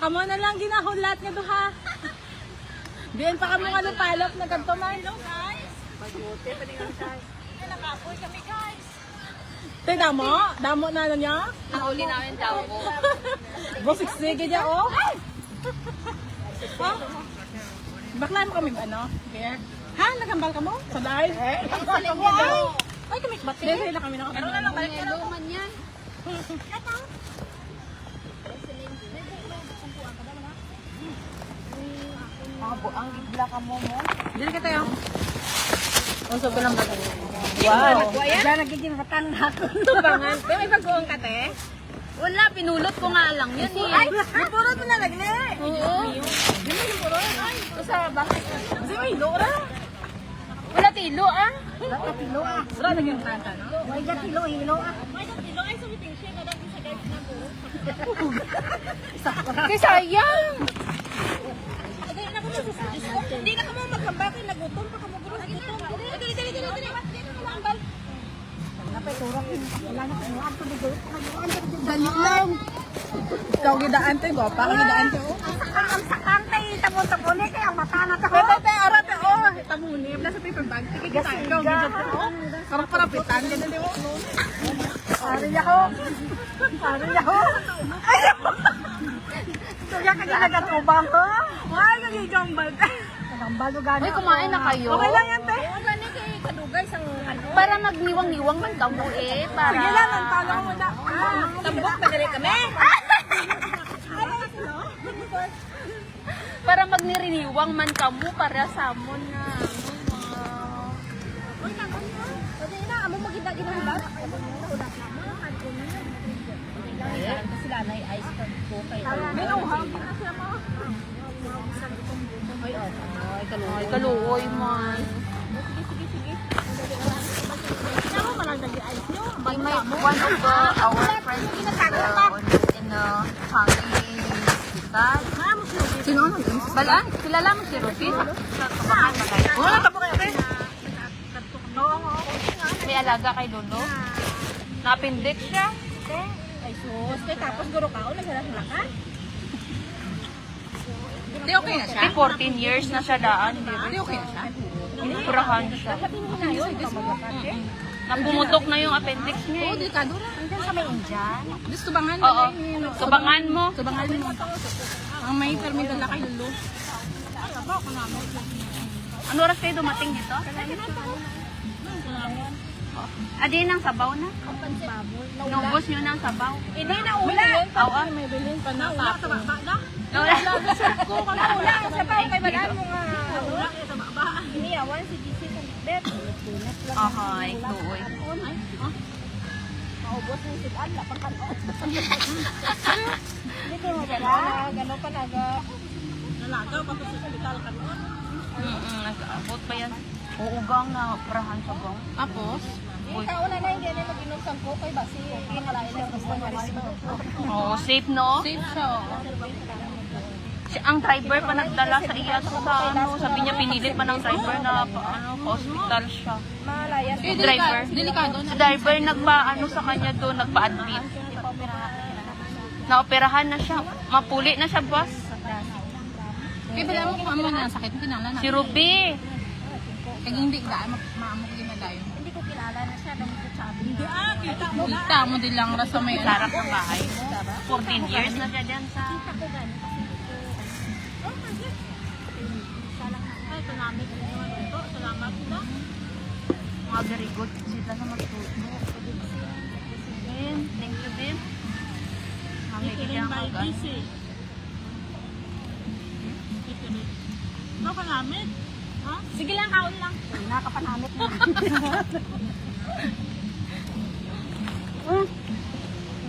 Kamo na lang ginahulat nga duha. Diyan pa kamo nga lupalop na ganito man. Hello guys. Pagbuti pa din ang guys. Nakapoy kami guys. Te, damo na niya. Nahuli namin tao ko. Busiksige niya, oh. Oh. Baklaan mo kami ano? Beer? Ha? Nagambal ka mo? Sa live? Ay, kami ba't sila na kami nakapanood. Ano na lang, balik ka na man yan. Mga buang gigla ka mo mo. Dili ka tayo. Unso ko lang ba? Wow. Diyan nagiging matanda ko. Tubangan. Di may pag-uong ka, te? Wala, pinulot ko nga lang yun eh. Ay, napurot mo na lagli. Oo. Di mo napurot. Ay, sa bakit? Kasi may lora. Wala tilo ah. Wala tilo ah. Wala naging kanta, no? May tilo, hilo ah. Ay, sumiting siya. Madami sa guys na po. Kaya sayang. Hindi na ka mo magkambaki. Nagutom pa ka mo. Dali. Dali lang. Ikaw gidaan te, gwapa ka gidaan te, oh. Ang sakang tayo, tamo-tamo kaya mata na to. Pwede te, arate, oh. Tamunib na sa paper bag. Sige, kita. Ikaw gidaan te, oh. Karang parapitan, ganda di mo. Pari ako. Ayaw. Kaya nagatubang ko. Ay, nagigambal. Nagambal o gano'n. Uy, kumain na kayo. Okay lang yan, te. Gano'n kay kadugay sa ano. Para magniwang-niwang man kamo eh. Para... Sige lang, ang talo mo na. Tambok, madali kami. Para magniriniwang man kamo para sa amon na. Pwede na, amo magkita-gina ba? Sila na ice cream ko kay May nauhang. Ay, kaluoy man. Ako malang nag-ice nyo. One of our friends in the hanging hospital. Sino ano? Balaan? Kilala mo si Rufi? Sa kabakan ba kayo? Wala, tabo kayo, te. May alaga kay Lolo. Napindik siya. Ay, sus. Tapos guro ka, naghalas-halakan. Di okay na siya? 14 years na siya daan. Di okay na siya? Purahan siya. Napumutok na yung appendix niya. Oo, delikado na. Hanggang sa may Indian. Gusto bangan Oo. Subangan mo. Subangan mo. Ang may permit dala kay Lulu. Ano oras kayo dumating dito? Adi ng sabaw na? Nubos nyo ng sabaw. Hindi na ulan. Oo. May bilhin pa na. Wala sa baba na. Wala. Ko ka na ulan. Sa baba kay balaan mo nga. Wala sa baba. Iniyawan si GC sa bed. Ahoy, tuoy. Maubos ng sitan. Lapang kanon. Hindi ko magana. Gano'n pa naga. Nalagaw pa sa hospital kanon. Nag-abot pa yan. Uugang na perahan sa bong. Tapos? Kauna na hindi na mag-inom sa kay basi. Kinalain lang gusto ng marismo. Oo, safe no? Safe siya. Ang driver pa nagdala sa iya sa ano, sabi niya pinilit pa ng driver na hospital siya. Malaya. Si driver. Delikado na. Si driver nagpa-ano sa kanya doon, nagpa-admit. Naoperahan na siya. Mapuli na siya, boss. Kaya bala mo kung amo na sakit, kinala na. Si Ruby. Kaya hindi daan, maamo ko ginadayo. Hindi ko kilala na siya, dahil ko sabi. Kita mo din lang sa may Sarap ng bahay. 14 years na siya dyan sa... Mga very good sila sa magtuto. Ben, thank you, Ben. Kami kaya mag-ano. Napanamit? Ha? Sige lang, kaon lang. Nakapanamit na.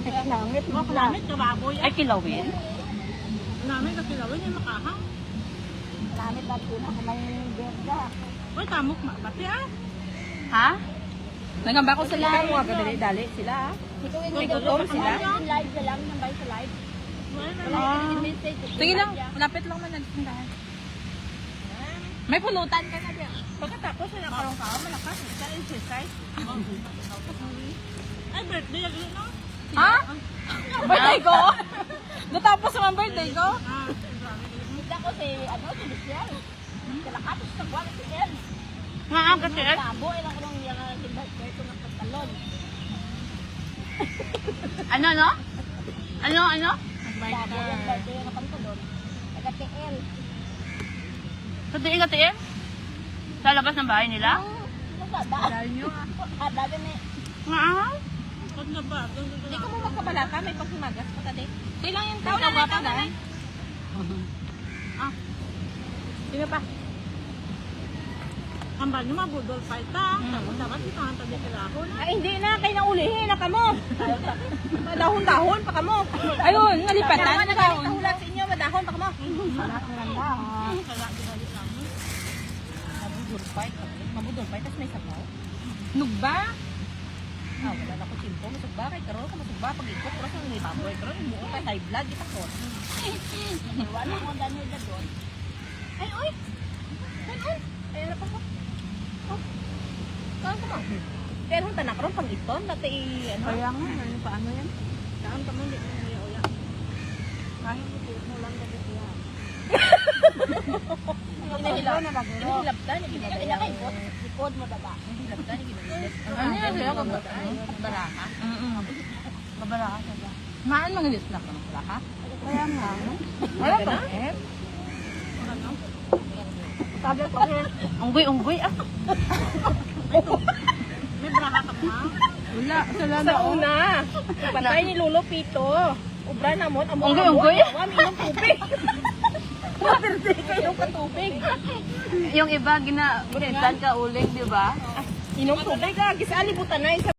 Napanamit. Napanamit ka baboy. Ay, kilawin? Napanamit ka kilawin yung makahang. Napanamit na po na may berda. Uy, tamok bati ah. Ha? Nagamba ko sila. Mga kadali-dali sila ah. May gutom sila? Live na lang, nambay sa live. Sige lang, lapit lang man nagtindahan. May pulutan ka na diyan. Pagkatapos sila karong kao, malakas. Sa exercise. Ay, birthday agli no? Ha? Birthday ko? Natapos naman birthday ko. Hindi ako si, si Michelle. Kalakatos sa buwan si El. Nga ang kasi eh. Tabo, ilang ko nung yung birthday ko ng pagtalon. Ano? Ano? Tabo yung birthday ng pagtalon. Taga-TL. Sa tingin ka tiyan? Sa labas ng bahay nila? Dahil nyo ah. Dahil na Nga ah. Huwag na ba? Hindi ko mo magkabalaka, may paghimagas pa tadi. Kailang yung Tao na kagawapa na, na. Sino pa? Ambal nyo mabudol pa ita. Dapat ito ang tabi sila ako na. Ay, hindi na. Kayo na ulihin na kamo. Madahon-dahon pa kamo. Ayun, nalipatan. Nagalit na hulat sa inyo. Madahon pa kamo. Kaya ginali namin. Mabudol pa. Tapos may sabaw. Nugba? Wala na ko timpo. Masugba kay Karo. Masugba pag ikot. Pero sa may baboy. Karo, umuot ay high blood. Kita ko. Wala mo ang dami na doon. Ay, oy! Ay, ano pa ko? Saan ka mo? Pero ang tanak ron pang iton. Dati ano? Kaya nga, ano pa ano yan? Saan ka mo, hindi mo niya uya. Kaya mo lang gabi siya. Hinilabdan. Hinilabdan. Ikod mo daba. Hinilabdan. Ano yan? Kaya ka ba? Baraka. Babaraka siya ba? Maan mga lisnak ng plaka? Kaya nga. Wala ba? Sabi ko rin. Unggoy ah. May braka ka ba? Wala. Sa una, patay ni Lolo Pito. Ubra na mo. Unggoy? Minum tubig. Birthday kayo ka tubig. Yung iba, ginagitan ka uling, di ba? Inom tubig. Gisali buta na.